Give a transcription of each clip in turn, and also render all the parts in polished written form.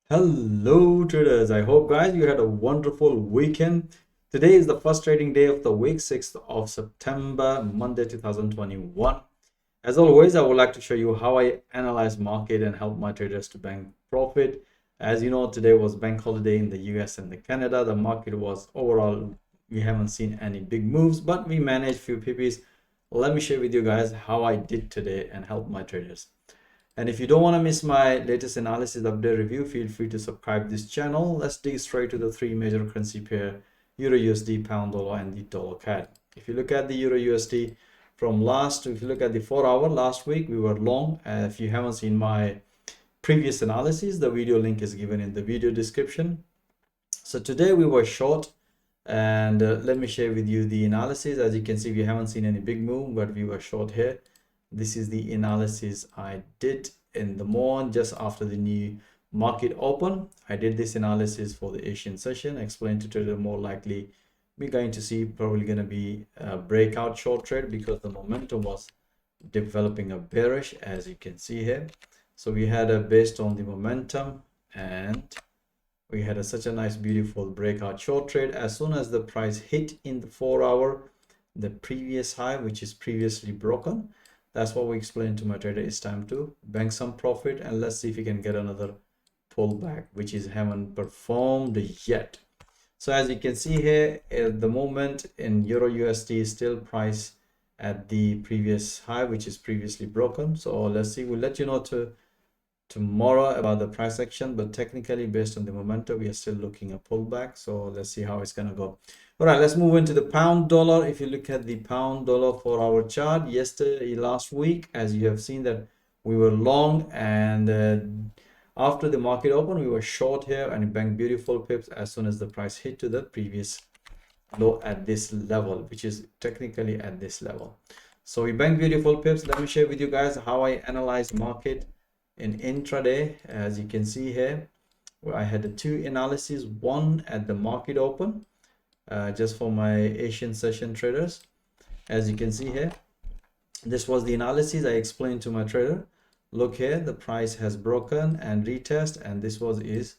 Hello traders, I hope guys you had a wonderful weekend. Today is the first trading day of the week, 6th of September, Monday 2021. As always, I would like to show you how I analyze market and help my traders to bank profit. As you know, today was bank holiday in the US and the Canada. The market was overall, we haven't seen any big moves, but we managed few PPs. Let me share with you guys how I did today and help my traders. And if you don't want to miss my latest analysis update review, feel free to subscribe this channel. Let's dig straight to the three major currency pair, Euro USD, Pound Dollar, and the Dollar CAD. If you look at the Euro USD if you look at the 4 hour last week, we were long. If you haven't seen my previous analysis, the video link is given in the video description. So today we were short, and let me share with you the analysis. As you can see, we haven't seen any big move, but we were short here. This is the analysis I did in the morning just after the new market open. I did this analysis for the Asian session. Explained to trader more likely we're going to see probably going to be a breakout short trade because the momentum was developing a bearish, as you can see here. So we had a based on the momentum, and we had such a nice beautiful breakout short trade. As soon as the price hit in the 4 hour the previous high, which is previously broken, that's what we explained to my trader. It's time to bank some profit, and let's see if we can get another pullback, which is haven't performed yet. So as you can see here, at the moment in Euro USD is still priced at the previous high, which is previously broken. So let's see, we'll let you know tomorrow about the price action, but technically based on the momentum we are still looking a pullback. So let's see how it's gonna go. All right, let's move into the pound dollar. If you look at the pound dollar for our chart last week, as you have seen that we were long, and after the market open we were short here and banked beautiful pips as soon as the price hit to the previous low at this level, which is technically at this level. So we banked beautiful pips. Let me share with you guys how I analyze market in intraday. As you can see here, where I had two analyses, one at the market open, just for my Asian session traders. As you can see here, this was the analysis I explained to my trader. Look here, the price has broken and retest, and this is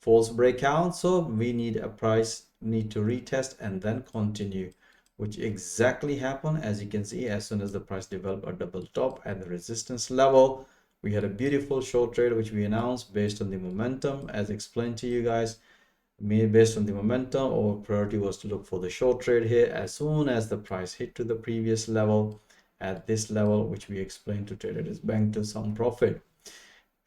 false breakout. So we need to retest and then continue, which exactly happened. As you can see, as soon as the price developed a double top at the resistance level, we had a beautiful short trade which we announced based on the momentum. As explained to you guys, based on the momentum, our priority was to look for the short trade here as soon as the price hit to the previous level. At this level, which we explained to traders, bank to some profit.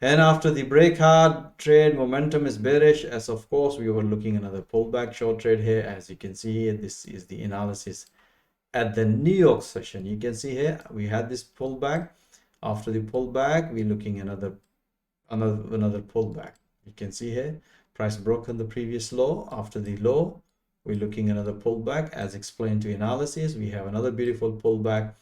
And after the breakout trade, momentum is bearish, as of course we were looking another pullback short trade here. As you can see here, this is the analysis at the New York session. You can see here we had this pullback. After the pullback, we're looking another pullback. You can see here price broken the previous low. After the low, we're looking another pullback. As explained to analysis, we have another beautiful pullback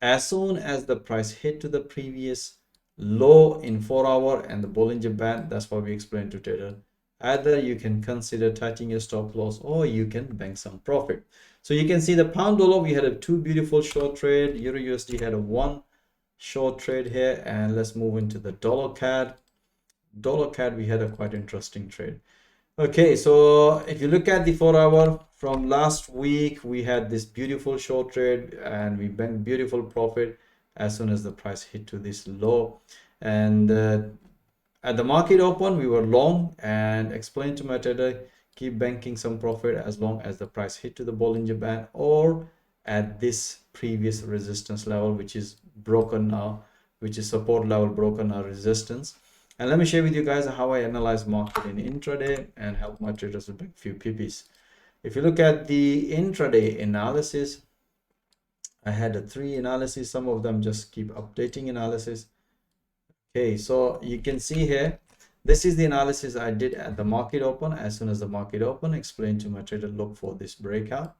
as soon as the price hit to the previous low in 4 hour and the Bollinger Band. That's what we explained to trader. Either you can consider tightening your stop loss or you can bank some profit. So you can see the pound dollar, we had two beautiful short trade. Euro USD had one short trade here. And let's move into the dollar CAD. Dollar CAD, we had a quite interesting trade. Okay, so if you look at the 4 hour from last week, we had this beautiful short trade and we banked beautiful profit as soon as the price hit to this low. And at the market open, we were long, and explained to my trader, keep banking some profit as long as the price hit to the Bollinger Band or at this previous resistance level, which is broken now, which is support level broken now, resistance. And let me share with you guys how I analyze market in intraday and help my traders with a few PPs. If you look at the intraday analysis, I had three analyses. Some of them just keep updating analysis. Okay, so you can see here, this is the analysis I did at the market open. As soon as the market open, explained to my trader, look for this breakout,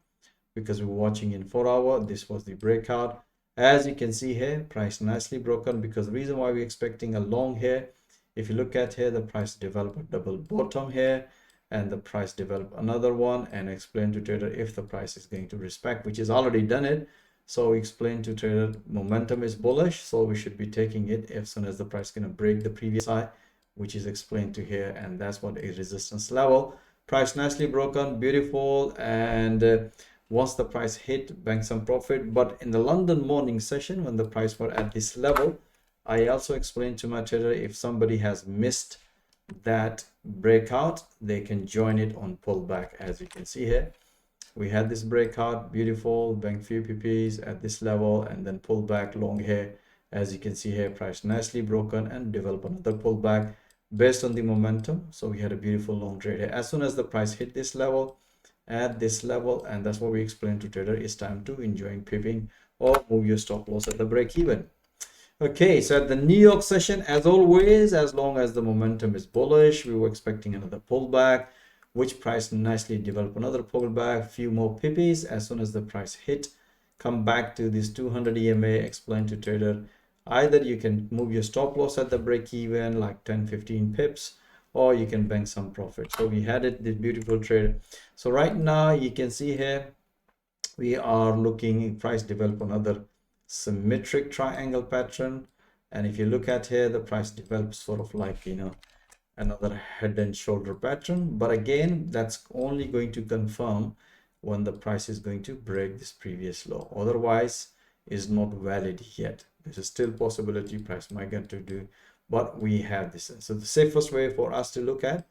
because we were watching in 4 hour. This was the breakout. As you can see here, price nicely broken, because the reason why we're expecting a long here, if you look at here, the price developed a double bottom here, and the price developed another one, and explain to trader if the price is going to respect, which is already done it. So we explain to trader momentum is bullish, so we should be taking it as soon as the price is going to break the previous high, which is explained to here, and that's what a resistance level. Price nicely broken, beautiful, and once the price hit, bank some profit. But in the London morning session, when the price were at this level, I also explained to my trader, if somebody has missed that breakout, they can join it on pullback. As you can see here, we had this breakout, beautiful, bank few PPs at this level, and then pull back long here. As you can see here, price nicely broken and develop another pullback based on the momentum. So we had a beautiful long trade here. As soon as the price hit this level, at this level, and that's what we explained to trader, it's time to enjoying pipping or move your stop loss at the break even. Okay, so at the New York session, as always, as long as the momentum is bullish, we were expecting another pullback, which price nicely developed another pullback, few more pippies. As soon as the price hit, come back to this 200 EMA, explain to trader, either you can move your stop loss at the break even like 10-15 pips, or you can bank some profit. So we had it, this beautiful trade. So right now you can see here, we are looking price develop another symmetric triangle pattern, and if you look at here, the price develops sort of like, you know, another head and shoulder pattern. But again, that's only going to confirm when the price is going to break this previous low. Otherwise is not valid yet. There's a still possibility price might get to do, but we have this. So the safest way for us to look at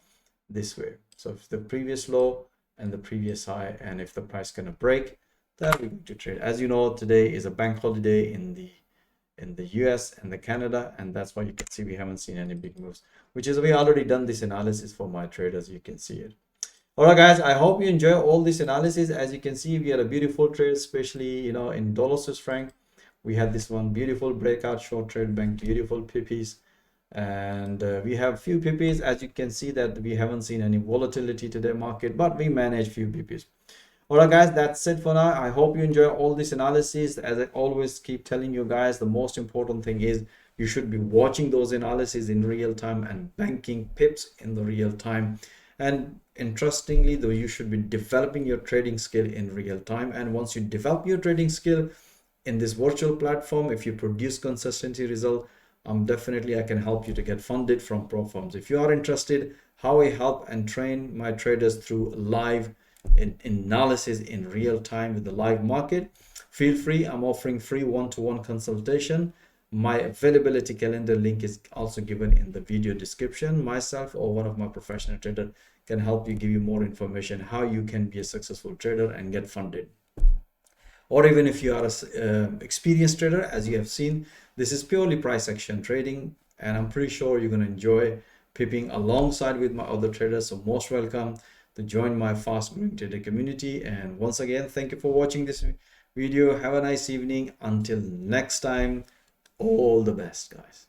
this way. So if the previous low and the previous high, and if the price gonna break, then we're going to trade. As you know, today is a bank holiday in the US and the Canada, and that's why you can see we haven't seen any big moves, which is we already done this analysis for my traders. You can see it. All right, guys, I hope you enjoy all this analysis. As you can see, we had a beautiful trade, especially, you know, in dollar Swiss franc. We had this one beautiful breakout short trade, bank beautiful PPs, and we have few PPs. As you can see that we haven't seen any volatility today market, but we managed few PPs. All right, guys, that's it for now. I hope you enjoy all this analysis. As I always keep telling you guys, the most important thing is you should be watching those analyses in real time and banking pips in the real time. And interestingly, though, you should be developing your trading skill in real time. And once you develop your trading skill in this virtual platform, if you produce consistency result, definitely I can help you to get funded from pro firms. If you are interested how I help and train my traders through live analysis in real time with the live market, feel free. I'm offering free one-to-one consultation. My availability calendar link is also given in the video description. Myself or one of my professional traders can help you, give you more information how you can be a successful trader and get funded. Or even if you are an experienced trader, as you have seen, this is purely price action trading, and I'm pretty sure you're going to enjoy pipping alongside with my other traders. So most welcome to join my fast growing trader community. And once again, thank you for watching this video. Have a nice evening. Until next time, all the best, guys.